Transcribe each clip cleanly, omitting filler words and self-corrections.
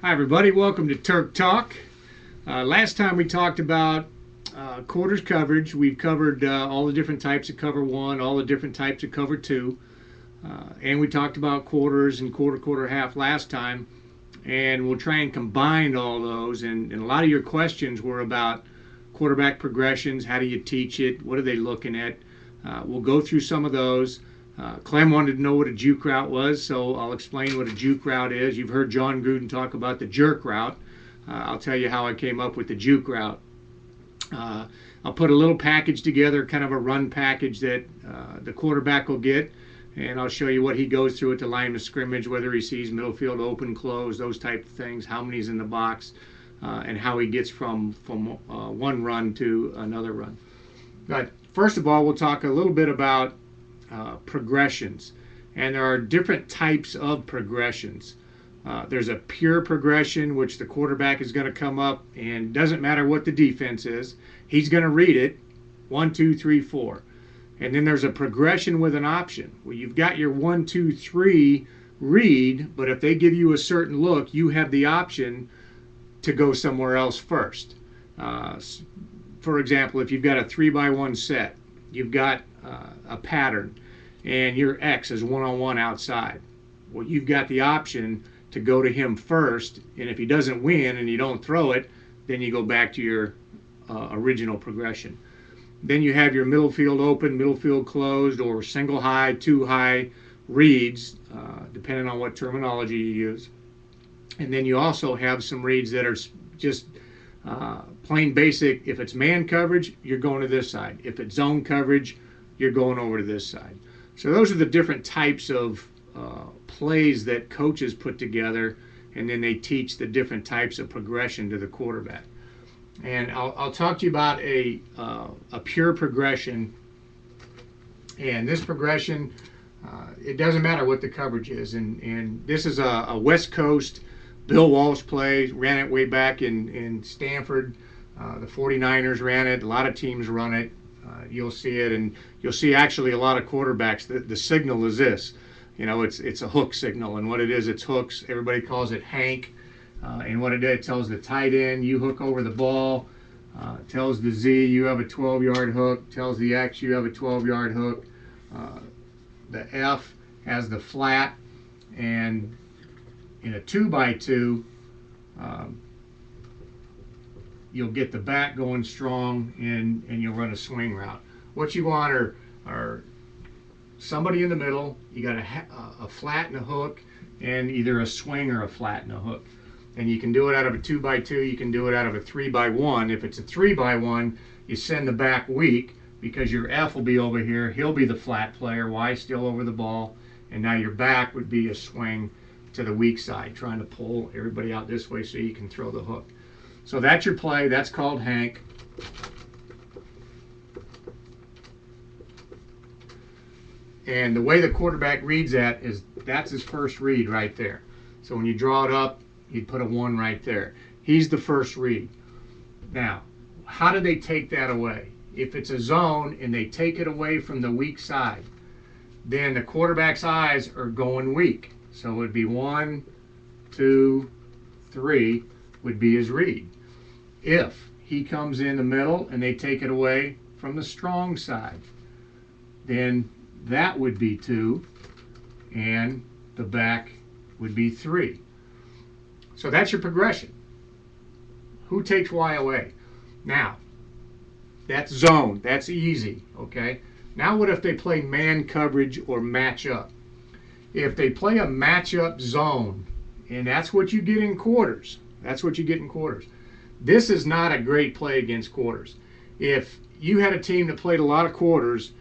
Hi everybody, welcome to Turk Talk. Last time we talked about quarters coverage. We've covered all the different types of cover one, all the different types of cover two, and we talked about quarters and quarter half last time, and we'll try and combine all those, and a lot of your questions were about quarterback progressions. How do you teach it? What are they looking at? We'll go through some of those. Clem wanted to know what a juke route was, so I'll explain what a juke route is. You've heard John Gruden talk about the jerk route. I'll tell you how I came up with the juke route. I'll put a little package together, kind of a run package that the quarterback will get, and I'll show you what he goes through at the line of scrimmage, whether he sees middle field open, close, those type of things, how many's in the box, and how he gets from one run to another run. But first of all, we'll talk a little bit about progressions, and there are different types of progressions. There's a pure progression, which the quarterback is going to come up, and doesn't matter what the defense is, he's going to read it 1, 2, 3, 4. And then there's a progression with an option. Well, you've got your 1, 2, 3 read, but if they give you a certain look, you have the option to go somewhere else first. For example, if you've got a 3x1 set, you've got a pattern, and your X is one-on-one outside. Well, you've got the option to go to him first, and if he doesn't win and you don't throw it, then you go back to your original progression. Then you have your middle field open, middle field closed, or single high, two high reads, depending on what terminology you use. And then you also have some reads that are just plain basic. If it's man coverage, you're going to this side. If it's zone coverage, you're going over to this side. So those are the different types of plays that coaches put together, and then they teach the different types of progression to the quarterback. And I'll talk to you about a pure progression. And this progression, it doesn't matter what the coverage is. And this is a West Coast Bill Walsh play, ran it way back in Stanford. The 49ers ran it. A lot of teams run it. You'll see it, and you'll see actually a lot of quarterbacks. The signal is this. You know, it's a hook signal, and what it is, it's hooks. Everybody calls it Hank. And what it tells the tight end, you hook over the ball. Tells the Z, you have a 12-yard hook. Tells the X, you have a 12-yard hook. The F has the flat, and in a 2x2, you'll get the back going strong, and you'll run a swing route. What you want are somebody in the middle. You got a flat and a hook, and either a swing or a flat and a hook. And you can do it out of a 2x2. You can do it out of a 3x1. If it's a 3x1, you send the back weak, because your F will be over here. He'll be the flat player. Y still over the ball, and now your back would be a swing to the weak side, trying to pull everybody out this way so you can throw the hook. So that's your play. That's called Hank. And the way the quarterback reads that is, that's his first read right there. So when you draw it up, you'd put a 1 right there. He's the first read. Now, how do they take that away? If it's a zone and they take it away from the weak side, then the quarterback's eyes are going weak. So it would be 1, 2, 3 would be his read. If he comes in the middle and they take it away from the strong side, then that would be 2, and the back would be 3. So that's your progression. Who takes Y away? Now, that's zone. That's easy, okay? Now what if they play man coverage or matchup? If they play a matchup zone, and that's what you get in quarters. That's what you get in quarters. This is not a great play against quarters. If you had a team that played a lot of quarters,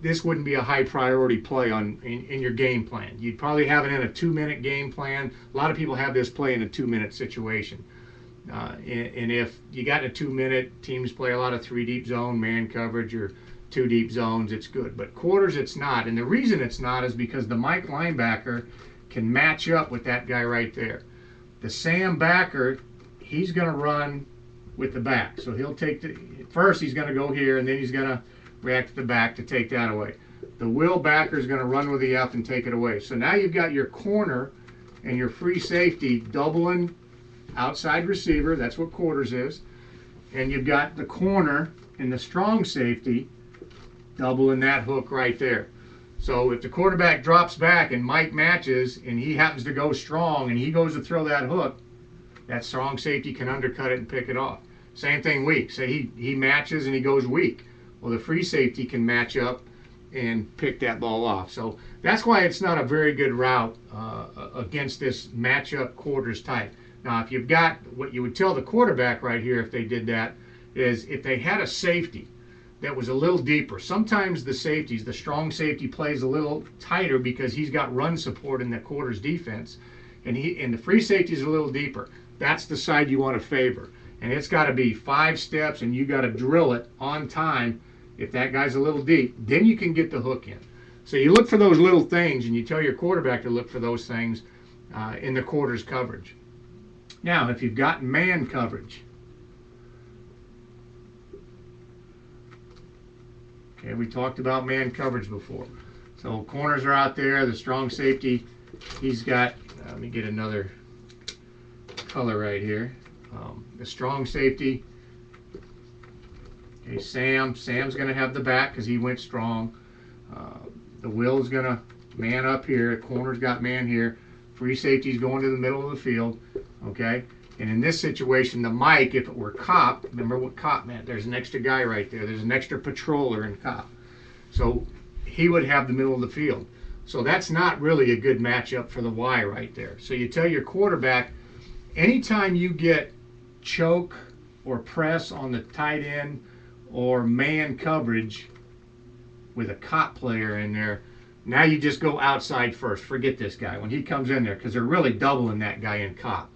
this wouldn't be a high priority play in your game plan. You'd probably have it in a 2-minute game plan. A lot of people have this play in a 2-minute situation. And if you got in a 2-minute, teams play a lot of 3 deep zone, man coverage, or 2 deep zones, it's good. But quarters, it's not. And the reason it's not is because the Mike linebacker can match up with that guy right there. The Sam backer, he's going to run with the back. So he'll take first he's going to go here, and then he's going to react to the back to take that away. The Will backer is going to run with the F and take it away. So now you've got your corner and your free safety doubling outside receiver. That's what quarters is. And you've got the corner and the strong safety doubling that hook right there. So if the quarterback drops back and Mike matches and he happens to go strong and he goes to throw that hook, that strong safety can undercut it and pick it off. Same thing weak. Say he matches and he goes weak. Well, the free safety can match up and pick that ball off. So that's why it's not a very good route against this matchup quarters type. Now, if you've got what you would tell the quarterback right here if they did that is if they had a safety that was a little deeper. Sometimes the safeties, the strong safety plays a little tighter because he's got run support in the quarters defense, and the free safety is a little deeper. That's the side you want to favor. And it's got to be 5 steps, and you got to drill it on time. If that guy's a little deep, then you can get the hook in. So you look for those little things, and you tell your quarterback to look for those things in the quarters coverage. Now, if you've got man coverage, okay, we talked about man coverage before. So corners are out there. The strong safety, he's got, let me get another color right here. The strong safety, okay, Sam's going to have the back because he went strong. The Will's going to man up here. The corner's got man here. Free safety's going to the middle of the field. Okay, and in this situation, the Mike, if it were cop, remember what cop meant. There's an extra guy right there. There's an extra patroller in cop. So he would have the middle of the field. So that's not really a good matchup for the Y right there. So you tell your quarterback, anytime you get choke or press on the tight end or man coverage with a cop player in there, now you just go outside first. Forget this guy when he comes in there because they're really doubling that guy in cop.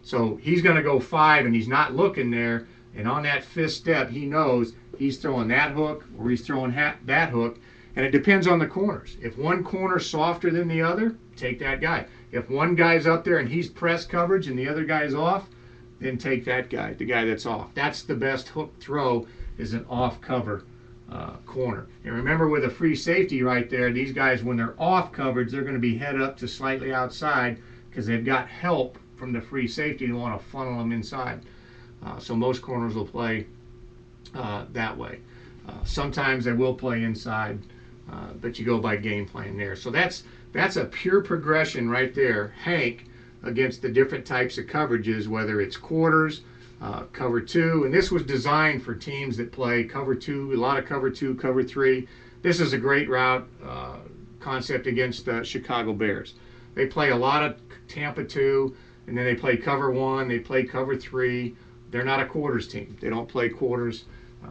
So he's going to go 5 and he's not looking there. And on that 5th step, he knows he's throwing that hook or he's throwing that hook. And it depends on the corners. If one corner's softer than the other, take that guy. If one guy's up there and he's press coverage and the other guy's off, then take that guy, the guy that's off. That's the best hook throw, is an off cover corner. And remember, with a free safety right there, these guys, when they're off coverage, they're going to be head up to slightly outside because they've got help from the free safety to want to funnel them inside. So most corners will play that way. Sometimes they will play inside, but you go by game plan there. So that's a pure progression right there, Hank, against the different types of coverages, whether it's quarters, cover 2, and this was designed for teams that play cover 2, a lot of cover 2, cover 3. This is a great route concept against the Chicago Bears. They play a lot of Tampa 2, and then they play cover 1, they play cover 3. They're not a quarters team. They don't play quarters.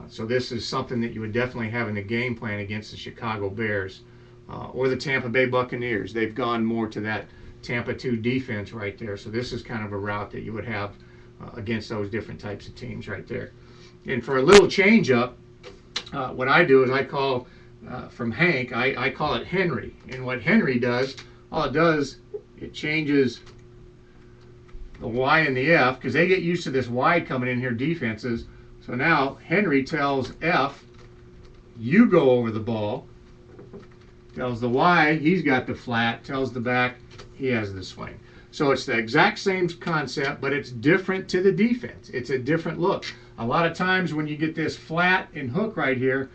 So this is something that you would definitely have in the game plan against the Chicago Bears or the Tampa Bay Buccaneers. They've gone more to that Tampa 2 defense right there. So this is kind of a route that you would have against those different types of teams right there. And for a little change up, what I do is I call, from Hank, I call it Henry. And what Henry does, all it does, it changes the Y and the F, because they get used to this Y coming in here, defenses. So now Henry tells F, you go over the ball. Tells the Y, he's got the flat. Tells the back, he has the swing. So it's the exact same concept, but it's different to the defense. It's a different look. A lot of times when you get this flat and hook right here,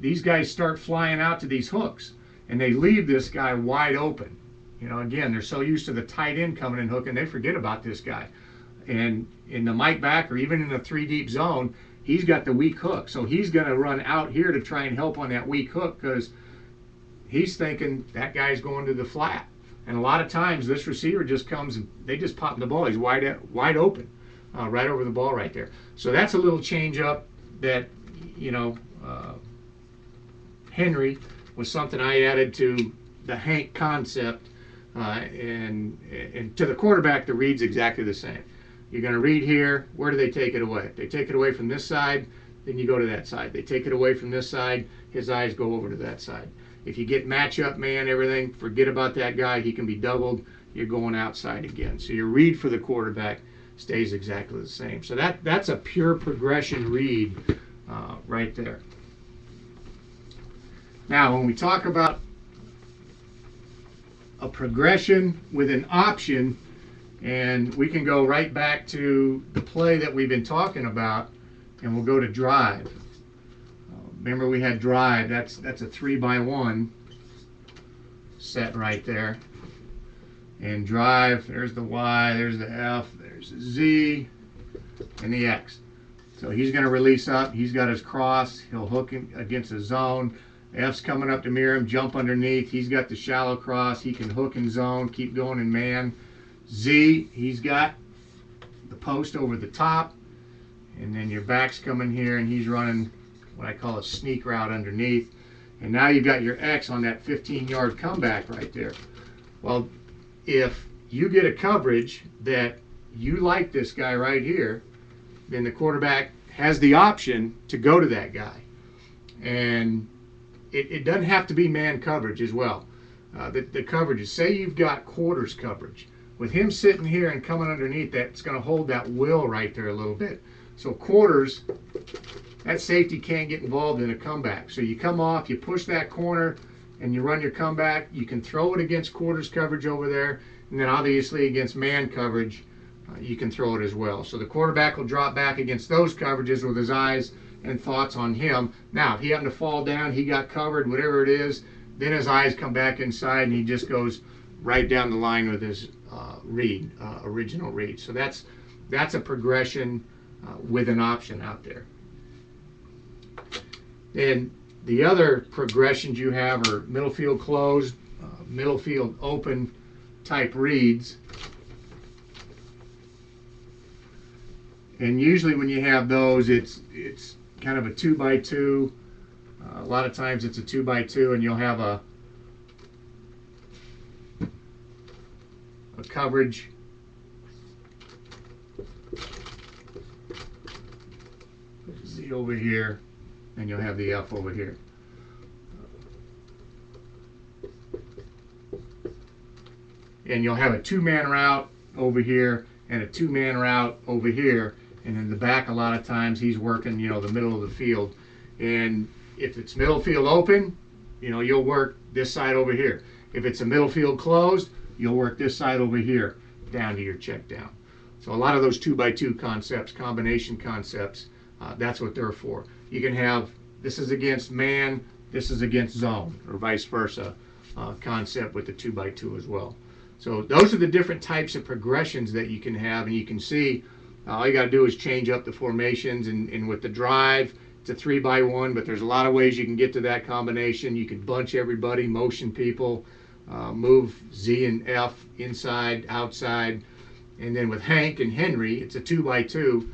these guys start flying out to these hooks, and they leave this guy wide open. You know, again, they're so used to the tight end coming in hooking, they forget about this guy. And in the Mike back or even in the 3 deep zone, he's got the weak hook. So he's going to run out here to try and help on that weak hook because he's thinking that guy's going to the flat. And a lot of times this receiver just comes and they just pop the ball. He's wide open, right over the ball right there. So that's a little change up that, you know, Henry was something I added to the Hank concept. And to the quarterback, the read's exactly the same. You're going to read here. Where do they take it away? They take it away from this side, then you go to that side. They take it away from this side, his eyes go over to that side. If you get matchup man, everything, forget about that guy. He can be doubled. You're going outside again. So your read for the quarterback stays exactly the same. So that's a pure progression read right there. Now, when we talk about a progression with an option, And we can go right back to the play that we've been talking about, and we'll go to drive. Remember, we had drive. That's a 3x1 set right there. And drive, there's the Y, there's the F, there's the Z, and the X. So he's going to release up. He's got his cross. He'll hook him against a zone. F's coming up to mirror him, jump underneath. He's got the shallow cross. He can hook and zone, keep going in man. Z, he's got the post over the top. And then your back's coming here, and he's running what I call a sneak route underneath. And now you've got your X on that 15-yard comeback right there. Well, if you get a coverage that you like this guy right here, then the quarterback has the option to go to that guy. And it doesn't have to be man coverage as well. The coverages, say you've got quarters coverage. With him sitting here and coming underneath that, it's going to hold that will right there a little bit. So quarters, that safety can't get involved in a comeback. So you come off, you push that corner, and you run your comeback. You can throw it against quarters coverage over there, and then obviously against man coverage, you can throw it as well. So the quarterback will drop back against those coverages with his eyes and thoughts on him. Now, if he happened to fall down, he got covered, whatever it is, then his eyes come back inside, and he just goes right down the line with his read, original read. So that's a progression with an option out there. Then the other progressions you have are middle field closed, middle field open type reads. And usually when you have those, it's kind of a 2x2. A lot of times it's a 2x2, and you'll have a coverage Z over here, and you'll have the F over here. And you'll have a two-man route over here and a two-man route over here. And in the back, a lot of times he's working, the middle of the field. And if it's middle field open, you'll work this side over here. If it's a middle field closed, you'll work this side over here down to your check down. So a lot of those 2x2 concepts, combination concepts, that's what they're for. You can have, this is against man, this is against zone, or vice versa concept with the 2x2 as well. So those are the different types of progressions that you can have, and you can see all you got to do is change up the formations, and with the drive, it's a 3x1, but there's a lot of ways you can get to that combination. You can bunch everybody, motion people, move Z and F inside, outside, and then with Hank and Henry, it's a 2x2,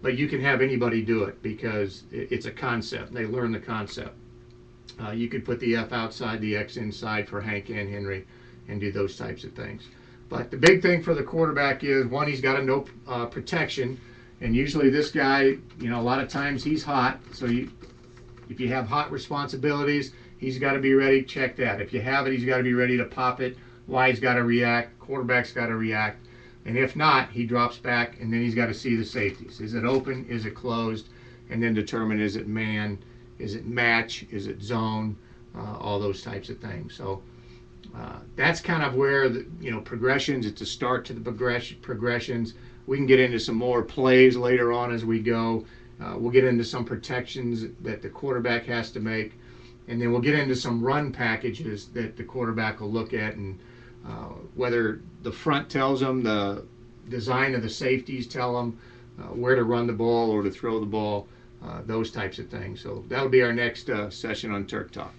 but you can have anybody do it because it's a concept. They learn the concept. You could put the F outside, the X inside for Hank and Henry, and do those types of things. But the big thing for the quarterback is, one, he's got to know protection. And usually this guy, a lot of times he's hot. So if you have hot responsibilities, he's got to be ready. Check that. If you have it, he's got to be ready to pop it. Y's got to react. Quarterback's got to react. And if not, he drops back, and then he's got to see the safeties. Is it open? Is it closed? And then determine, is it man? Is it match? Is it zone? All those types of things. So that's kind of where the progressions. It's a start to the progressions. We can get into some more plays later on as we go. We'll get into some protections that the quarterback has to make, and then we'll get into some run packages that the quarterback will look at, and whether the front tells them, the design of the safeties tell them where to run the ball or to throw the ball, those types of things. So that'll be our next session on Turk Talk.